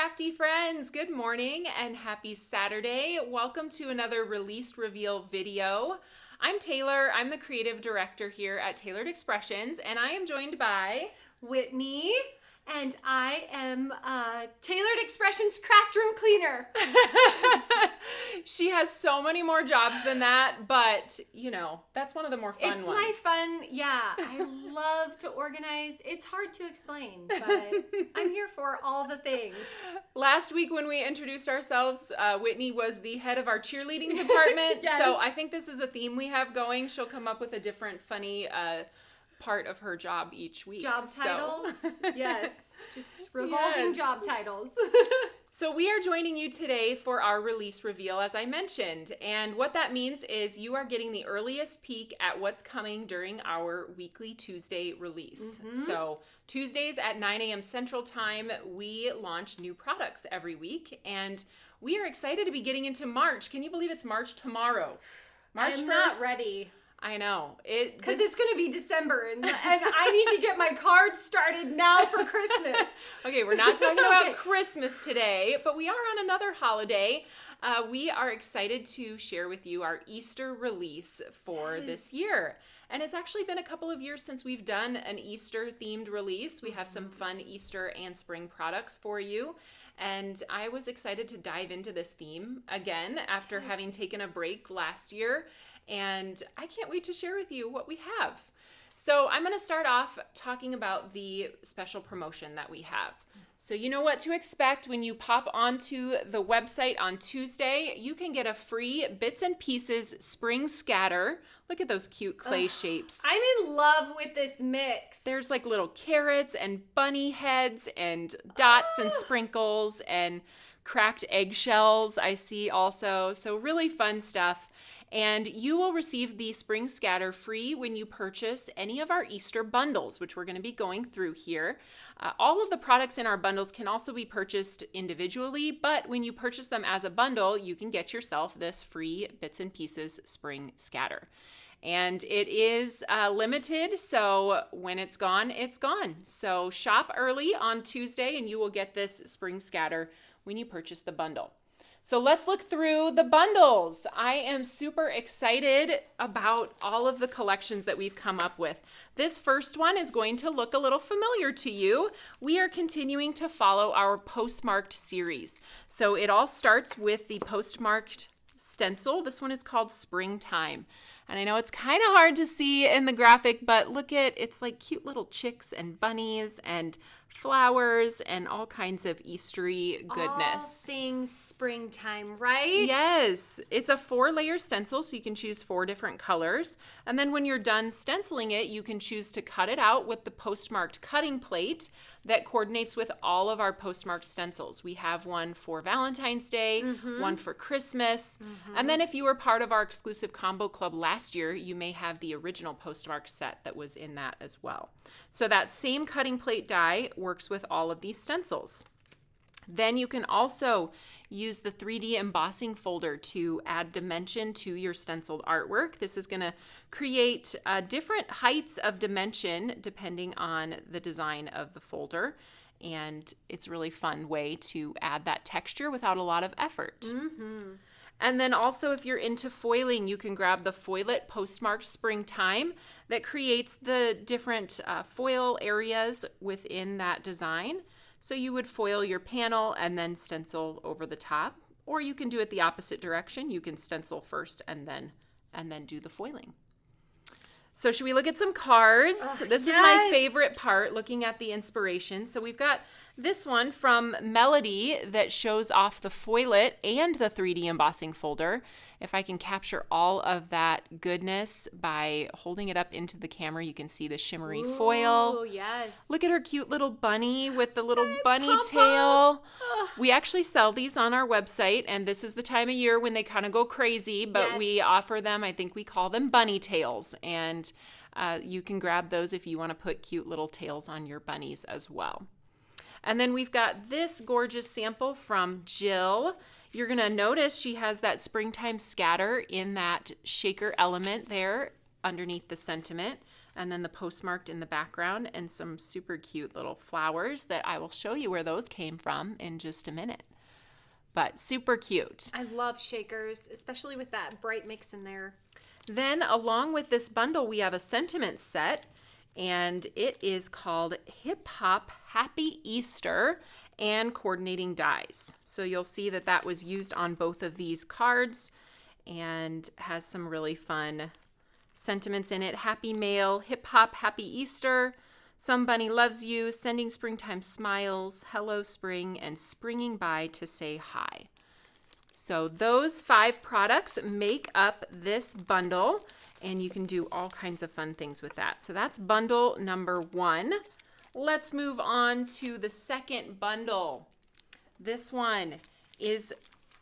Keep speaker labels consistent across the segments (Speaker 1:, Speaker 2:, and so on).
Speaker 1: crafty friends, good morning and happy Saturday. Welcome to another release reveal video. I'm Taylor, I'm the creative director here at Tailored Expressions, and I am joined by
Speaker 2: Whitney, and I am Tailored Expressions craft room cleaner.
Speaker 1: She has so many more jobs than that, but you know, that's one of the more fun ones.
Speaker 2: It's my fun, yeah. I love to organize. It's hard to explain, but I'm here for all the things.
Speaker 1: Last week when we introduced ourselves, Whitney was the head of our cheerleading department.
Speaker 2: Yes.
Speaker 1: So I think this is a theme we have going. She'll come up with a different funny part of her job each week.
Speaker 2: Job titles, yes. Just revolving
Speaker 1: Yes.
Speaker 2: job titles.
Speaker 1: So we are joining you today for our release reveal, as I mentioned. And what that means is you are getting the earliest peek at what's coming during our weekly Tuesday release. So Tuesdays at 9 a.m. Central Time, we launch new products every week. And we are excited to be getting into March. Can you believe it's March tomorrow? March 1st.
Speaker 2: I'm not ready.
Speaker 1: I know.
Speaker 2: Because it's going to be December, and I need to get my cards started now for Christmas.
Speaker 1: Okay, we're not talking about Christmas today, but we are on another holiday. We are excited to share with you our Easter release for this year. And it's actually been a couple of years since we've done an Easter-themed release. We have some fun Easter and spring products for you. And I was excited to dive into this theme again after having taken a break last year. And I can't wait to share with you what we have. So I'm going to start off talking about the special promotion that we have. So you know what to expect when you pop onto the website on Tuesday. You can get a free Bits and Pieces spring scatter. Look at those cute clay shapes.
Speaker 2: I'm in love with this mix.
Speaker 1: There's like little carrots and bunny heads and dots and sprinkles and cracked eggshells I see also. So really fun stuff. And you will receive the spring scatter free when you purchase any of our Easter bundles, which we're going to be going through here. All of the products in our bundles can also be purchased individually, but when you purchase them as a bundle, you can get yourself this free Bits and Pieces spring scatter. And it is limited, so when it's gone, it's gone. So shop early on Tuesday and you will get this spring scatter when you purchase the bundle. So let's look through the bundles. I am super excited about all of the collections that we've come up with. This first one is going to look a little familiar to you. We are continuing to follow our postmarked series. So it all starts with the postmarked stencil. This one is called Springtime. And I know it's kind of hard to see in the graphic, but look at, it's like cute little chicks and bunnies and flowers and all kinds of Eastery goodness.
Speaker 2: All things springtime, right?
Speaker 1: Yes. It's a 4-layer stencil, so you can choose 4 different colors. And then when you're done stenciling it, you can choose to cut it out with the postmarked cutting plate that coordinates with all of our postmarked stencils. We have one for Valentine's Day, one for Christmas, and then if you were part of our exclusive combo club last year, you may have the original postmark set that was in that as well. So that same cutting plate die works with all of these stencils. Then you can also use the 3D embossing folder to add dimension to your stenciled artwork. This is going to create different heights of dimension depending on the design of the folder. And it's a really fun way to add that texture without a lot of effort. And then also if you're into foiling, you can grab the Foil-It Postmarked Springtime that creates the different foil areas within that design. So you would foil your panel and then stencil over the top, or you can do it the opposite direction. You can stencil first and then do the foiling. So should we look at some cards? This is my favorite part, looking at the inspiration. So we've got this one from Melody that shows off the Foil-It and the 3D embossing folder. If I can capture all of that goodness by holding it up into the camera, you can see the shimmery foil.
Speaker 2: Oh, yes.
Speaker 1: Look at her cute little bunny with the little bunny tail. We actually sell these on our website, and this is the time of year when they kind of go crazy, but we offer them, I think we call them bunny tails, and you can grab those if you want to put cute little tails on your bunnies as well. And then we've got this gorgeous sample from Jill. You're going to notice she has that springtime scatter in that shaker element there underneath the sentiment, and then the postmarked in the background, and some super cute little flowers that I will show you where those came from in just a minute. But super cute.
Speaker 2: I love shakers, especially with that bright mix in there.
Speaker 1: Then along with this bundle, we have a sentiment set, and it is called Hip Hop Happy Easter and Coordinating Dies. So you'll see that that was used on both of these cards and has some really fun sentiments in it. Happy Mail, Hip Hop Happy Easter, Some Bunny Loves You, Sending Springtime Smiles, Hello Spring, and Springing By to Say Hi. So those 5 products make up this bundle, and you can do all kinds of fun things with that. So that's bundle number 1. Let's move on to the second bundle. This one is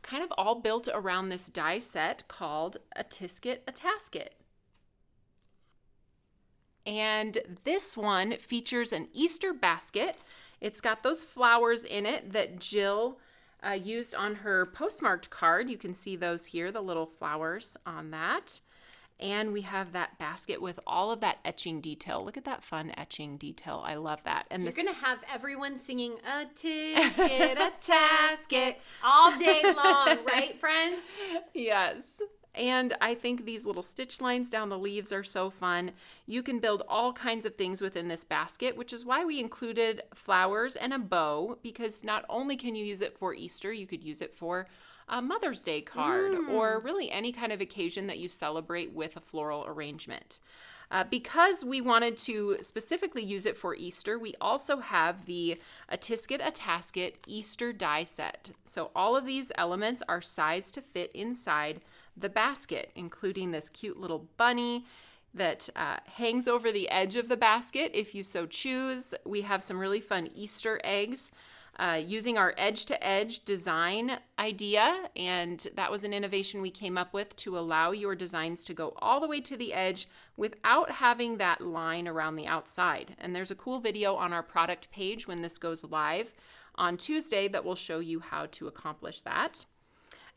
Speaker 1: kind of all built around this die set called A Tisket, a Tasket. And this one features an Easter basket. It's got those flowers in it that Jill used on her postmarked card. You can see those here, the little flowers on that. And we have that basket with all of that etching detail. Look at that fun etching detail. I love that. And
Speaker 2: you're going to have everyone singing a tisket, a tasket all day long, right, friends?
Speaker 1: Yes. And I think these little stitch lines down the leaves are so fun. You can build all kinds of things within this basket, which is why we included flowers and a bow, because not only can you use it for Easter, you could use it for a Mother's Day card or really any kind of occasion that you celebrate with a floral arrangement. Because we wanted to specifically use it for Easter, we also have the A Tisket, a Tasket Easter die set. So all of these elements are sized to fit inside the basket, including this cute little bunny that hangs over the edge of the basket if you so choose. We have some really fun Easter eggs using our edge-to-edge design idea, and that was an innovation we came up with to allow your designs to go all the way to the edge without having that line around the outside. And there's a cool video on our product page when this goes live on Tuesday that will show you how to accomplish that.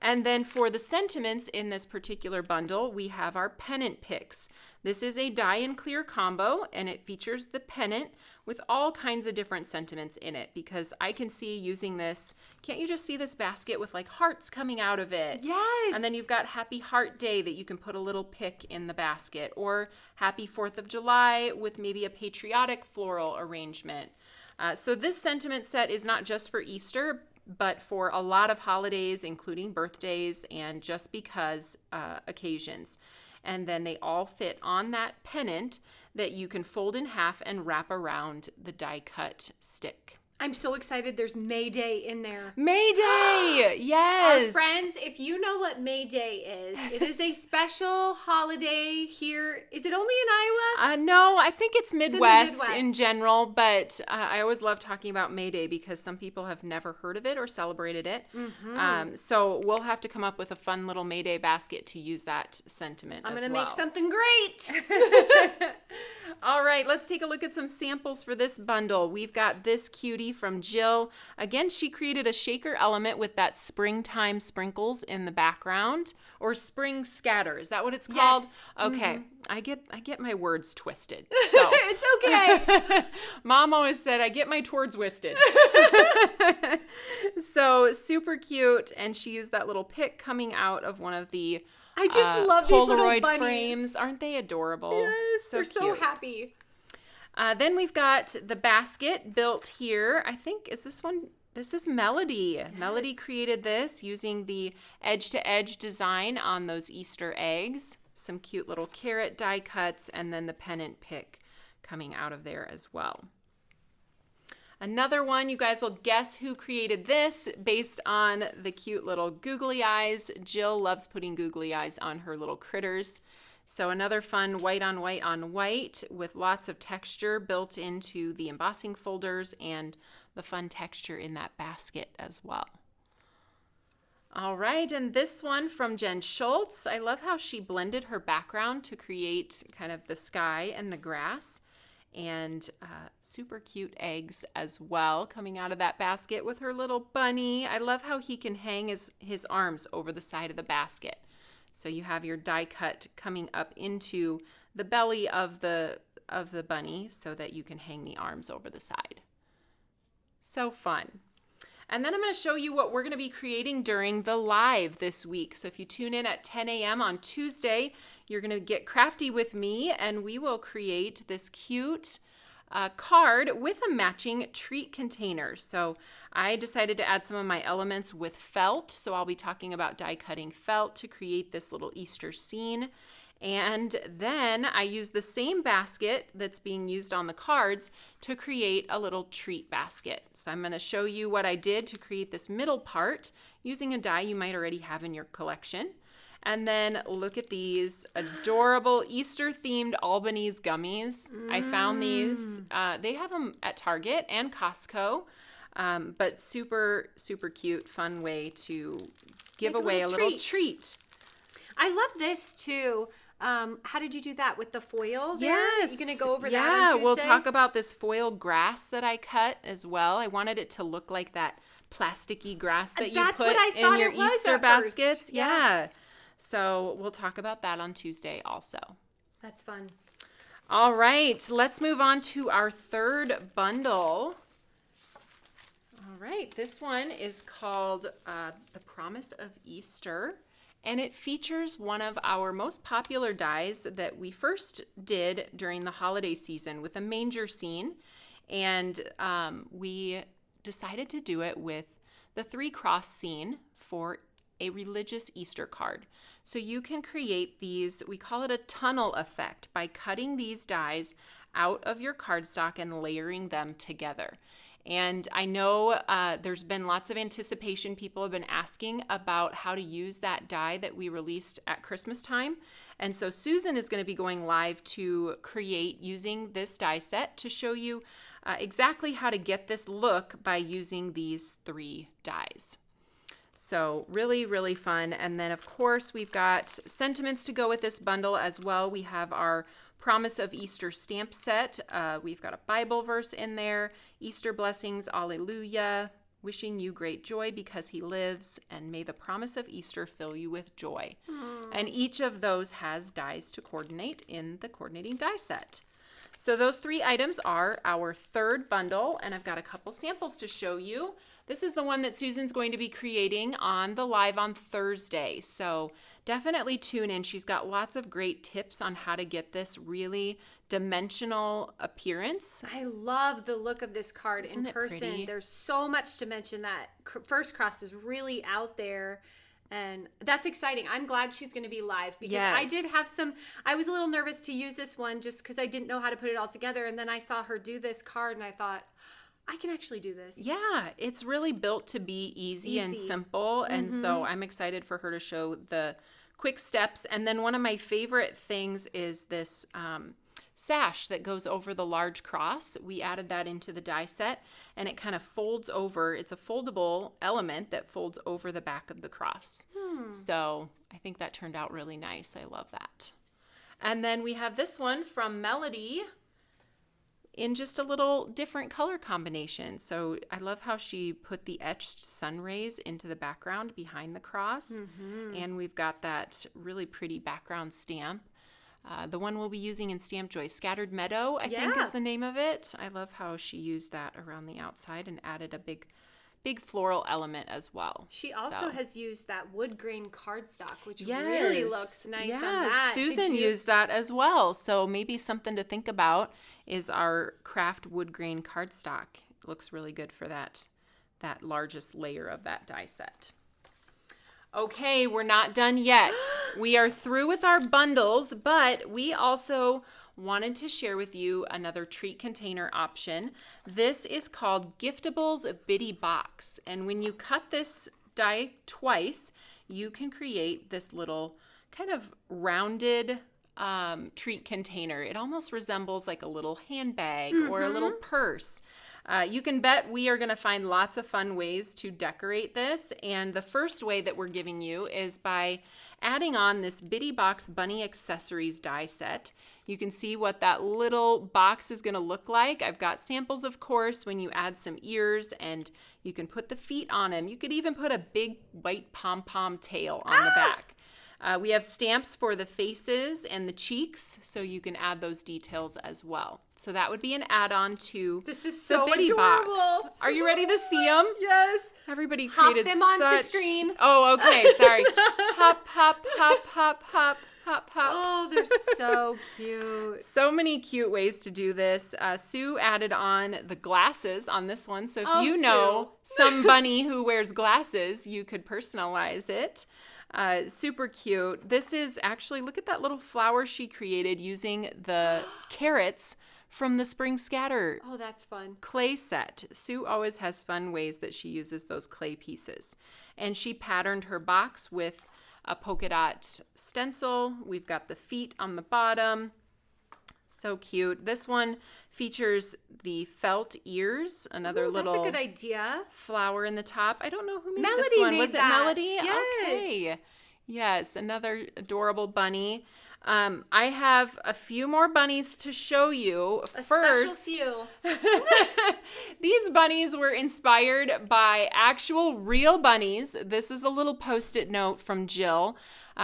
Speaker 1: And then for the sentiments in this particular bundle, we have our pennant picks. This is a die and clear combo, and it features the pennant with all kinds of different sentiments in it, because I can see using this. Can't you just see this basket with like hearts coming out of it?
Speaker 2: Yes.
Speaker 1: And then you've got Happy Heart Day that you can put a little pick in the basket, or Happy 4th of July with maybe a patriotic floral arrangement. So this sentiment set is not just for Easter, but for a lot of holidays, including birthdays and just because occasions. And then they all fit on that pennant that you can fold in half and wrap around the die cut stick.
Speaker 2: I'm so excited there's May Day in there.
Speaker 1: May Day! Yes!
Speaker 2: Our friends, if you know what May Day is, it is a special holiday here. Is it only in Iowa?
Speaker 1: No, I think it's Midwest
Speaker 2: Midwest
Speaker 1: in general, but I always love talking about May Day because some people have never heard of it or celebrated it. So we'll have to come up with a fun little May Day basket to use that sentiment
Speaker 2: I'm
Speaker 1: as
Speaker 2: going to
Speaker 1: well.
Speaker 2: make something great.
Speaker 1: All right, let's take a look at some samples for this bundle. We've got this cutie from Jill. Again, she created a shaker element with that springtime sprinkles in the background, or spring scatter. Is that what it's called?
Speaker 2: Yes.
Speaker 1: Okay, I get my words twisted. So
Speaker 2: It's okay.
Speaker 1: Mom always said I get my tords twisted. So super cute, and she used that little pick coming out of one of the
Speaker 2: I just love these little
Speaker 1: Polaroid
Speaker 2: bunnies.
Speaker 1: frames. Aren't they adorable?
Speaker 2: Yes,
Speaker 1: So
Speaker 2: they're so
Speaker 1: cute.
Speaker 2: happy.
Speaker 1: Then we've got the basket built here. I think, is this one? This is Melody. Yes. Melody created this using the edge-to-edge design on those Easter eggs. Some cute little carrot die cuts, and then the pennant pick coming out of there as well. Another one, you guys will guess who created this based on the cute little googly eyes. Jill loves putting googly eyes on her little critters. So another fun white on white on white with lots of texture built into the embossing folders and the fun texture in that basket as well. All right, and this one from Jen Schultz. I love how she blended her background to create kind of the sky and the grass. And super cute eggs as well coming out of that basket with her little bunny. I love how he can hang his arms over the side of the basket. So you have your die cut coming up into the belly of the bunny so that you can hang the arms over the side. So fun. And then I'm going to show you what we're going to be creating during the live this week. So if you tune in at 10 a.m. on Tuesday, you're going to get crafty with me and we will create this cute card with a matching treat container. So I decided to add some of my elements with felt. So I'll be talking about die cutting felt to create this little Easter scene. And then I use the same basket that's being used on the cards to create a little treat basket. So I'm going to show you what I did to create this middle part using a die you might already have in your collection. And then look at these adorable Easter-themed Albanese gummies. I found these. They have them at Target and Costco, but super, super cute, fun way to give away a little treat.
Speaker 2: I love this too. How did you do that with the foil there?
Speaker 1: Yes.
Speaker 2: You're going to go over that on
Speaker 1: Yeah,
Speaker 2: Tuesday?
Speaker 1: we'll talk about this foil grass that I cut as well. I wanted it to look like that plasticky grass that you put in your Easter baskets. Yeah. So we'll talk about that on Tuesday also.
Speaker 2: That's fun.
Speaker 1: All right, let's move on to our third bundle. All right, this one is called The Promise of Easter, and it features one of our most popular dies that we first did during the holiday season with a manger scene, and we decided to do it with the 3-cross scene for a religious Easter card. So you can create these, we call it a tunnel effect, by cutting these dies out of your cardstock and layering them together. And I know there's been lots of anticipation. People have been asking about how to use that die that we released at Christmas time. And so Susan is going to be going live to create using this die set to show you exactly how to get this look by using these 3 dies. So really, really fun. And then, of course, we've got sentiments to go with this bundle as well. We have our Promise of Easter stamp set. We've got a Bible verse in there, Easter blessings, Alleluia, wishing you great joy because he lives, and may the promise of Easter fill you with joy. And each of those has dies to coordinate in the coordinating die set. So those 3 items are our third bundle, and I've got a couple samples to show you. This is the one that Susan's going to be creating on the live on Thursday. So definitely tune in. She's got lots of great tips on how to get this really dimensional appearance.
Speaker 2: I love the look of this card
Speaker 1: Isn't
Speaker 2: in person.
Speaker 1: Pretty?
Speaker 2: There's so much to mention. That first cross is really out there. And that's exciting. I'm glad she's going to be live because I did have I was a little nervous to use this one just because I didn't know how to put it all together. And then I saw her do this card and I thought, I can actually do this.
Speaker 1: Yeah, it's really built to be easy. And simple. And so I'm excited for her to show the quick steps. And then one of my favorite things is this sash that goes over the large cross. We added that into the die set and it kind of folds over. It's a foldable element that folds over the back of the cross. So I think that turned out really nice. I love that. And then we have this one from Melody in just a little different color combination. So I love how she put the etched sun rays into the background behind the cross. And we've got that really pretty background stamp. The one we'll be using in Stamp Joy, Scattered Meadow, I think is the name of it. I love how she used that around the outside and added a big floral element as well.
Speaker 2: She also has used that wood grain cardstock, which really looks nice on that.
Speaker 1: Susan used that as well. So maybe something to think about is our craft wood grain cardstock. It looks really good for that largest layer of that die set. Okay, we're not done yet. We are through with our bundles, but we also wanted to share with you another treat container option. This is called Giftables Bitty Box. And when you cut this die twice, you can create this little kind of rounded treat container. It almost resembles like a little handbag or a little purse. You can bet we are going to find lots of fun ways to decorate this. And the first way that we're giving you is by adding on this Bitty Box Bunny Accessories die set. You can see what that little box is going to look like. I've got samples, of course, when you add some ears and you can put the feet on them. You could even put a big white pom-pom tail on the back. We have stamps for the faces and the cheeks, so you can add those details as well. So that would be an add-on to
Speaker 2: this is so
Speaker 1: the Biddy
Speaker 2: adorable.
Speaker 1: box. Are you ready to see them?
Speaker 2: Yes.
Speaker 1: Everybody
Speaker 2: Hop
Speaker 1: created
Speaker 2: them onto
Speaker 1: such...
Speaker 2: screen.
Speaker 1: Oh, okay. Sorry. Hop, hop, hop, hop, hop. Hop, hop.
Speaker 2: Oh, they're so cute.
Speaker 1: So many cute ways to do this. Sue added on the glasses on this one. So if you know some bunny who wears glasses, you could personalize it. Super cute. This is actually, look at that little flower she created using the carrots from the Spring Scatter
Speaker 2: Oh, that's fun.
Speaker 1: clay set. Sue always has fun ways that she uses those clay pieces. And she patterned her box with a polka dot stencil. We've got the feet on the bottom. So cute. This one features the felt ears, another little
Speaker 2: That's a good idea.
Speaker 1: flower in the top. I don't know who made
Speaker 2: Melody
Speaker 1: this one.
Speaker 2: made
Speaker 1: Was
Speaker 2: that.
Speaker 1: it Melody?
Speaker 2: Yes.
Speaker 1: Okay. Yes, another adorable bunny. I have a few more bunnies to show you. First,
Speaker 2: Special few.
Speaker 1: these bunnies were inspired by actual real bunnies. This is a little post-it note from Jill.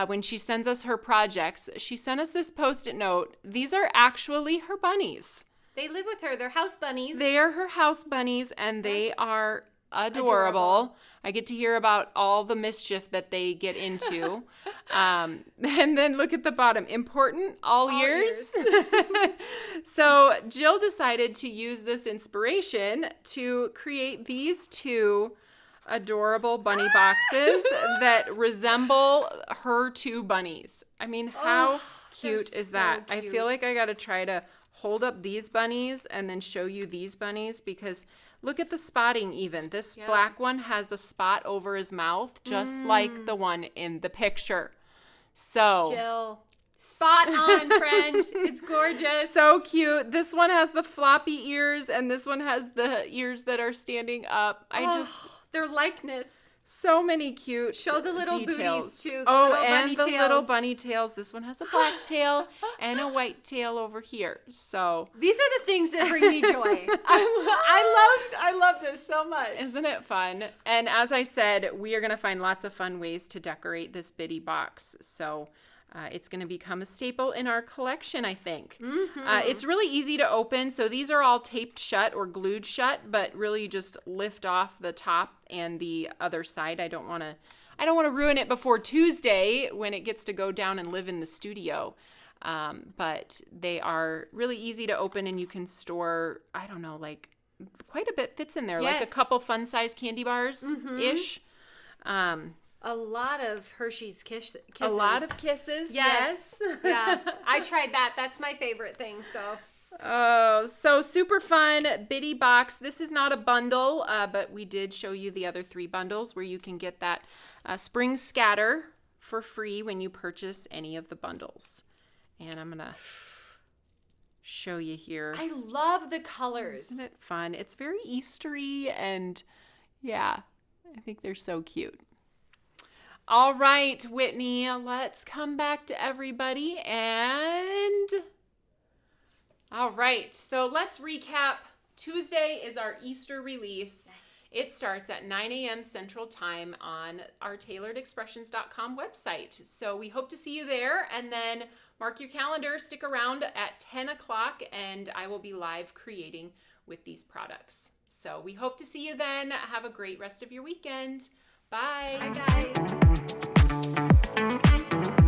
Speaker 1: When she sends us her projects, she sent us this post-it note. These are actually her bunnies.
Speaker 2: They live with her. They're house bunnies.
Speaker 1: They are her house bunnies, and they are adorable. I get to hear about all the mischief that they get into. And then look at the bottom. Important, all ears. So Jill decided to use this inspiration to create these two adorable bunny boxes that resemble her two bunnies. I mean, how cute is that?
Speaker 2: so
Speaker 1: I feel like I got to try to hold up these bunnies and then show you these bunnies because look at the spotting even. This black one has a spot over his mouth just like the one in the picture. So
Speaker 2: Jill. Spot on, friend. It's gorgeous.
Speaker 1: so cute. This one has the floppy ears and this one has the ears that are standing up.
Speaker 2: Their likeness.
Speaker 1: So many cute
Speaker 2: Show the little
Speaker 1: details.
Speaker 2: booties too.
Speaker 1: And the
Speaker 2: tails.
Speaker 1: little bunny tails. This one has a black tail and a white tail over here. So
Speaker 2: these are the things that bring me joy. I love this so much.
Speaker 1: isn't it fun? And as I said, we are going to find lots of fun ways to decorate this Biddy box. So it's going to become a staple in our collection, I think. It's really easy to open. So these are all taped shut or glued shut, but really just lift off the top and the other side. I don't want to ruin it before Tuesday when it gets to go down and live in the studio. But they are really easy to open and you can store, I don't know, like quite a bit fits in there, like a couple fun-sized candy bars-ish.
Speaker 2: A lot of Hershey's kisses.
Speaker 1: A lot of kisses.
Speaker 2: Yes. Yeah. I tried that. That's my favorite thing. So.
Speaker 1: Oh, so super fun Biddy box. This is not a bundle, but we did show you the other 3 bundles where you can get that Spring Scatter for free when you purchase any of the bundles. And I'm going to show you here.
Speaker 2: I love the colors.
Speaker 1: Isn't it fun? It's very Eastery and yeah, I think they're so cute. All right, Whitney, let's come back to everybody and all right, so let's recap. Tuesday is our Easter release. Yes. It starts at 9 a.m. Central Time on our tailoredexpressions.com website. So we hope to see you there and then mark your calendar, stick around at 10 o'clock and I will be live creating with these products. So we hope to see you then. Have a great rest of your weekend. Bye.
Speaker 2: Bye, guys.